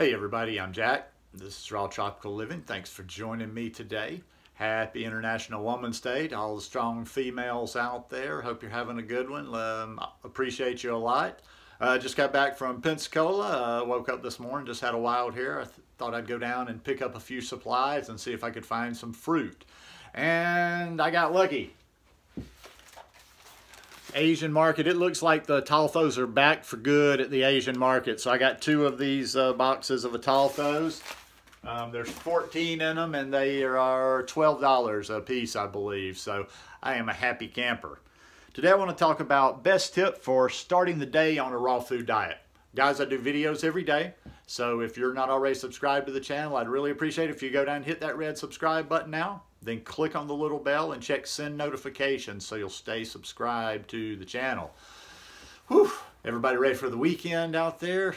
Hey everybody, I'm Jack. This is Raw Tropical Living. Thanks for joining me today. Happy International Women's Day to all the strong females out there. Hope you're having a good one. Appreciate you a lot. Just got back from Pensacola. Woke up this morning, just had a wild hair. I thought I'd go down and pick up a few supplies and see if I could find some fruit. And I got lucky. Asian market, it looks like the Talthos are back for good at the Asian market. So I got two of these boxes of Talthos. There's 14 in them and they are $12 a piece, I believe. So I am a happy camper. Today I want to talk about best tip for starting the day on a raw food diet. Guys, I do videos every day. So if you're not already subscribed to the channel, I'd really appreciate it if you go down and hit that red subscribe button now. Then click on the little bell and check send notifications so you'll stay subscribed to the channel. Whew, everybody ready for the weekend out there?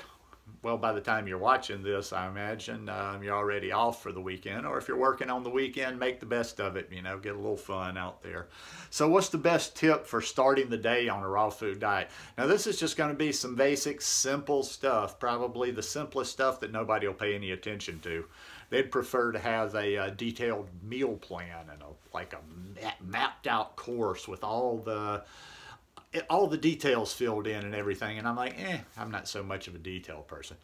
Well, by the time you're watching this, I imagine you're already off for the weekend. Or if you're working on the weekend, make the best of it, get a little fun out there. So what's the best tip for starting the day on a raw food diet? Now this is just going to be some basic, simple stuff. Probably the simplest stuff that nobody will pay any attention to. They'd prefer to have a detailed meal plan and like a mapped out course with all the details filled in and everything. And I'm like, I'm not so much of a detail person.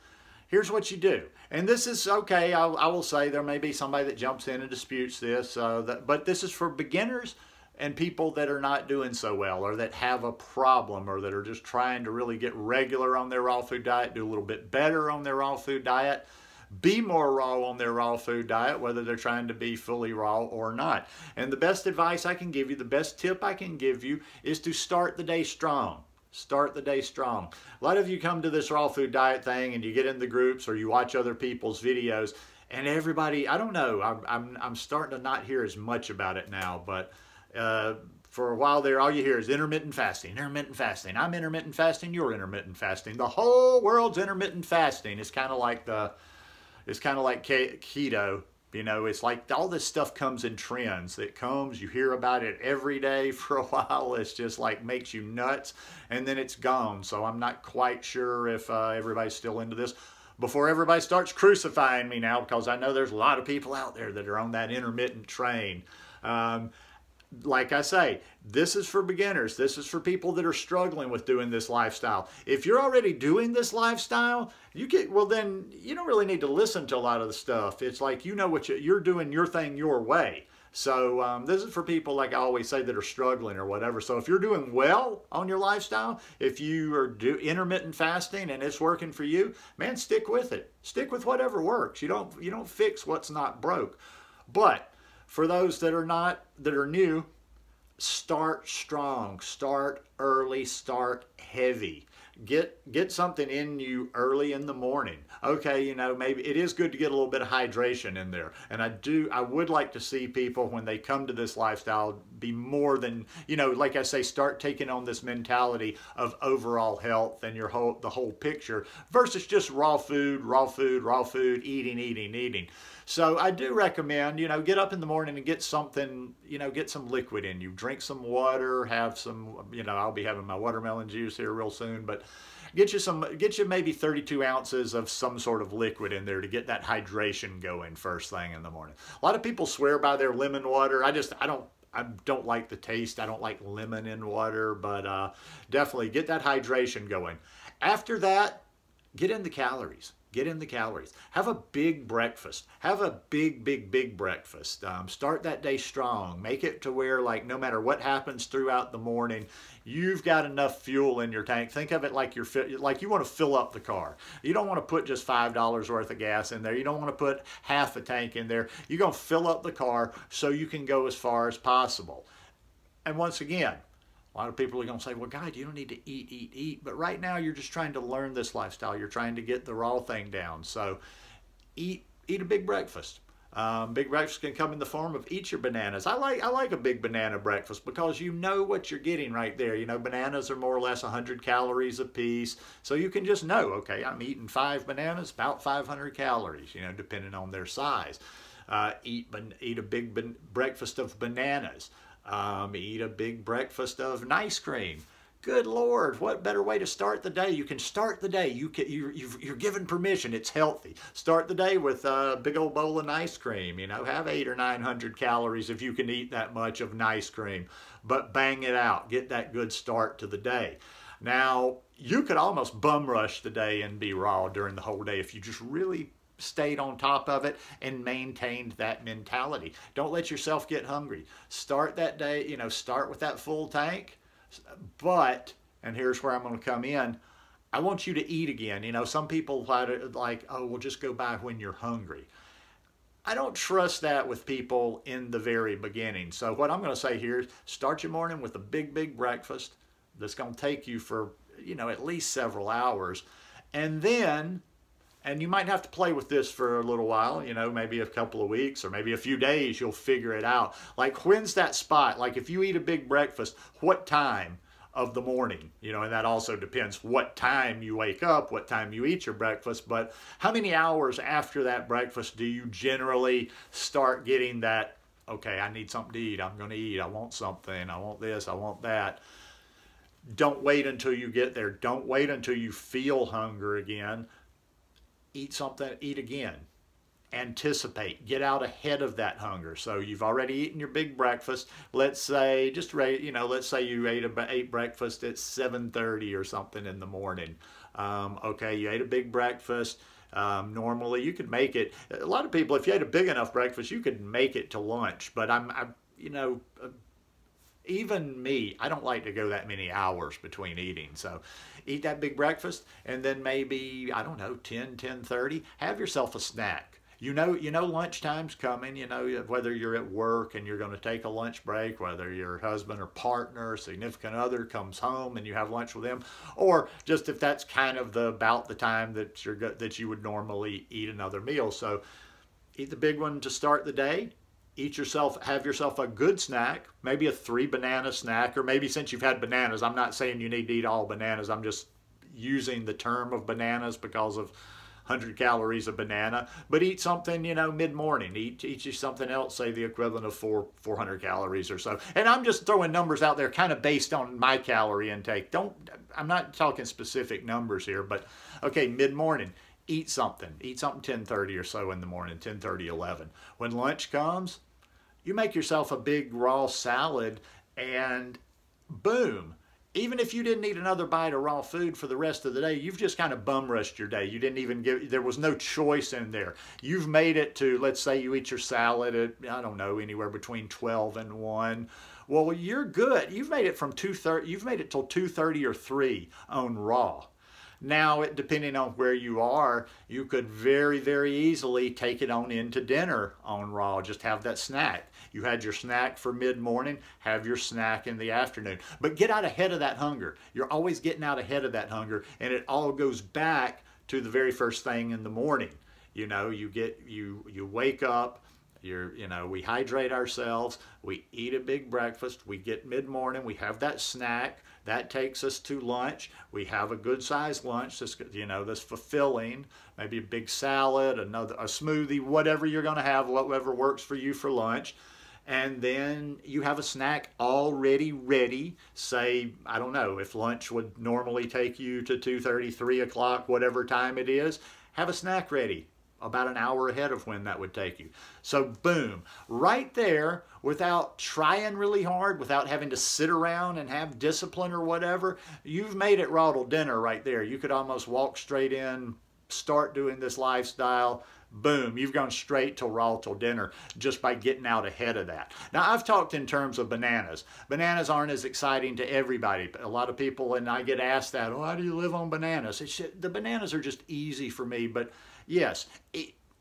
Here's what you do. And this is okay. I will say there may be somebody that jumps in and disputes this, but this is for beginners and people that are not doing so well or that have a problem or that are just trying to really get regular on their raw food diet, do a little bit better on their raw food diet, be more raw on their raw food diet, whether they're trying to be fully raw or not. And the best advice I can give you, the best tip I can give you is to start the day strong. Start the day strong. A lot of you come to this raw food diet thing and you get in the groups or you watch other people's videos and everybody, I don't know, I'm starting to not hear as much about it now, but for a while there, all you hear is intermittent fasting, intermittent fasting. I'm intermittent fasting, you're intermittent fasting. The whole world's intermittent fasting. It's kind of like keto, it's like all this stuff comes in trends. It comes, you hear about it every day for a while. It's just like makes you nuts and then it's gone. So I'm not quite sure if everybody's still into this before everybody starts crucifying me now, because I know there's a lot of people out there that are on that intermittent train. Like I say, this is for beginners. This is for people that are struggling with doing this lifestyle. If you're already doing this lifestyle, then you don't really need to listen to a lot of the stuff. It's like, what you're doing your thing your way. So this is for people, like I always say, that are struggling or whatever. So if you're doing well on your lifestyle, if you are intermittent fasting and it's working for you, man, stick with it. Stick with whatever works. You don't fix what's not broke. But for those that are new, start strong, start early, start heavy. Get something in you early in the morning. Okay, maybe it is good to get a little bit of hydration in there. And I would like to see people when they come to this lifestyle be more than, like I say, start taking on this mentality of overall health and the whole picture versus just raw food, eating. So I do recommend, get up in the morning and get something, get some liquid in you. Drink some water, have some, I'll be having my watermelon juice here real soon, but get you maybe 32 ounces of some sort of liquid in there to get that hydration going first thing in the morning. A lot of people swear by their lemon water. I don't like the taste. I don't like lemon in water, but definitely get that hydration going. After that, get in the calories. Get in the calories. Have a big breakfast. Have a big breakfast. Start that day strong. Make it to where, like, no matter what happens throughout the morning, you've got enough fuel in your tank. Think of it like you want to fill up the car. You don't want to put just $5 worth of gas in there. You don't want to put half a tank in there. You're going to fill up the car so you can go as far as possible. And once again, a lot of people are going to say, well, God, you don't need to eat. But right now, you're just trying to learn this lifestyle. You're trying to get the raw thing down. So eat a big breakfast. Big breakfast can come in the form of eat your bananas. I like a big banana breakfast because you know what you're getting right there. Bananas are more or less 100 calories a piece. So you can just know, okay, I'm eating 5 bananas, about 500 calories, depending on their size. Eat a big breakfast of bananas. Eat a big breakfast of ice cream. Good Lord, what better way to start the day? You can start the day. You're given permission. It's healthy. Start the day with a big old bowl of ice cream. You know, have 800 or 900 calories if you can eat that much of an ice cream. But bang it out. Get that good start to the day. Now, you could almost bum rush the day and be raw during the whole day if you just really stayed on top of it and maintained that mentality. Don't let yourself get hungry. Start that day, you know, start with that full tank. But, and here's where I'm going to come in, I want you to eat again. You know, some people like, oh, well, just go by when you're hungry. I don't trust that with people in the very beginning. So what I'm going to say here is start your morning with a big breakfast that's going to take you for, you know, at least several hours. And then, and you might have to play with this for a little while, you know, maybe a couple of weeks or maybe a few days, you'll figure it out. Like, when's that spot? Like, if you eat a big breakfast, what time of the morning? You know, and that also depends what time you wake up, what time you eat your breakfast, but how many hours after that breakfast do you generally start getting that, okay, I need something to eat, I'm going to eat, I want something, I want this, I want that. Don't wait until you get there. Don't wait until you feel hunger again. Eat something, eat again. Anticipate, get out ahead of that hunger. So you've already eaten your big breakfast. Let's say, let's say you ate breakfast at 7:30 or something in the morning. Okay, you ate a big breakfast. Normally you could make it, a lot of people, if you ate a big enough breakfast, you could make it to lunch. But even me, I don't like to go that many hours between eating. So eat that big breakfast, and then maybe, I don't know, 10:30, have yourself a snack. You know lunchtime's coming, you know, whether you're at work and you're going to take a lunch break, whether your husband or partner or significant other comes home and you have lunch with them, or just if that's kind of about the time that you would normally eat another meal. So eat the big one to start the day. Have yourself a good snack, maybe a 3-banana snack, or maybe since you've had bananas, I'm not saying you need to eat all bananas, I'm just using the term of bananas because of 100 calories of banana, but eat something, you know, mid-morning, eat you something else, say the equivalent of 400 calories or so. And I'm just throwing numbers out there kind of based on my calorie intake. I'm not talking specific numbers here, but okay, mid-morning. Eat something 10:30 or so in the morning, 10:30, 11. When lunch comes, you make yourself a big raw salad and boom. Even if you didn't eat another bite of raw food for the rest of the day, you've just kind of bum rushed your day. You didn't even there was no choice in there. You've made it to, let's say you eat your salad at, I don't know, anywhere between 12 and 1. Well, you're good. You've made it from 2:30, you've made it till 2:30 or 3 on raw. Now, depending on where you are, you could very easily take it on into dinner on raw. Just have that snack. You had your snack for mid-morning, have your snack in the afternoon. But get out ahead of that hunger. You're always getting out ahead of that hunger, and it all goes back to the very first thing in the morning. You know, you wake up, we hydrate ourselves, we eat a big breakfast, we get mid-morning, we have that snack. That takes us to lunch. We have a good-sized lunch that's fulfilling. Maybe a big salad, a smoothie, whatever you're going to have, whatever works for you for lunch. And then you have a snack already ready. Say, I don't know, if lunch would normally take you to 2:30, 3 o'clock, whatever time it is, have a snack ready about an hour ahead of when that would take you. So boom, right there, without trying really hard, without having to sit around and have discipline or whatever, you've made it raw till dinner right there. You could almost walk straight in, start doing this lifestyle, boom, you've gone straight till raw till dinner just by getting out ahead of that. Now, I've talked in terms of bananas. Bananas aren't as exciting to everybody. A lot of people, and I get asked that, oh, how do you live on bananas? The bananas are just easy for me, but yes,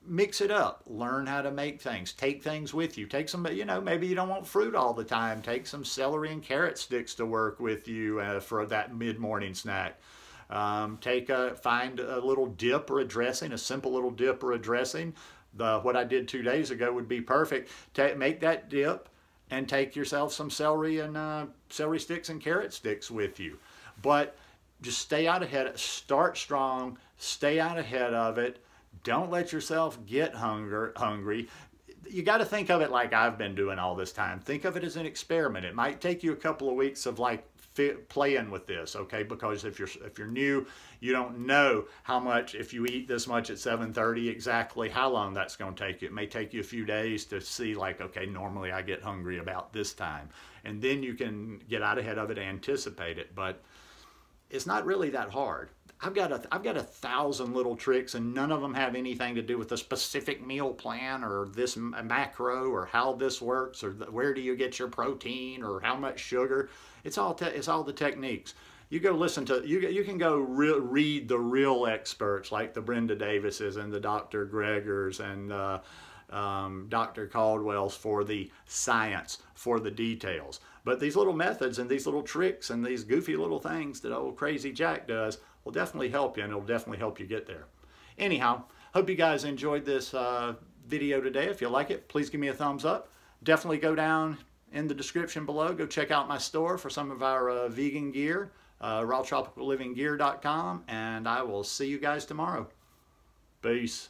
mix it up. Learn how to make things. Take things with you. Take some, maybe you don't want fruit all the time. Take some celery and carrot sticks to work with you for that mid-morning snack. Find a little dip or a dressing, a simple little dip or a dressing. What I did 2 days ago would be perfect. Make that dip and take yourself some celery and celery sticks and carrot sticks with you. But just stay out ahead. Start strong. Stay out ahead of it. Don't let yourself get hungry. You got to think of it like I've been doing all this time. Think of it as an experiment. It might take you a couple of weeks of playing with this, okay? Because if you're new, you don't know how much, if you eat this much at 7:30, exactly how long that's going to take you. It may take you a few days to see, like, okay, normally I get hungry about this time, and then you can get out ahead of it and anticipate it. But it's not really that hard. I've got 1,000 little tricks, and none of them have anything to do with a specific meal plan or this macro or how this works or where do you get your protein or how much sugar. It's all the techniques. You go listen to, you can go read the real experts like the Brenda Davises and the Dr. Gregors and Dr. Caldwell's for the science, for the details. But these little methods and these little tricks and these goofy little things that old Crazy Jack does will definitely help you, and it'll definitely help you get there. Anyhow, hope you guys enjoyed this video today. If you like it, please give me a thumbs up. Definitely go down in the description below. Go check out my store for some of our vegan gear, rawtropicallivinggear.com, and I will see you guys tomorrow. Peace.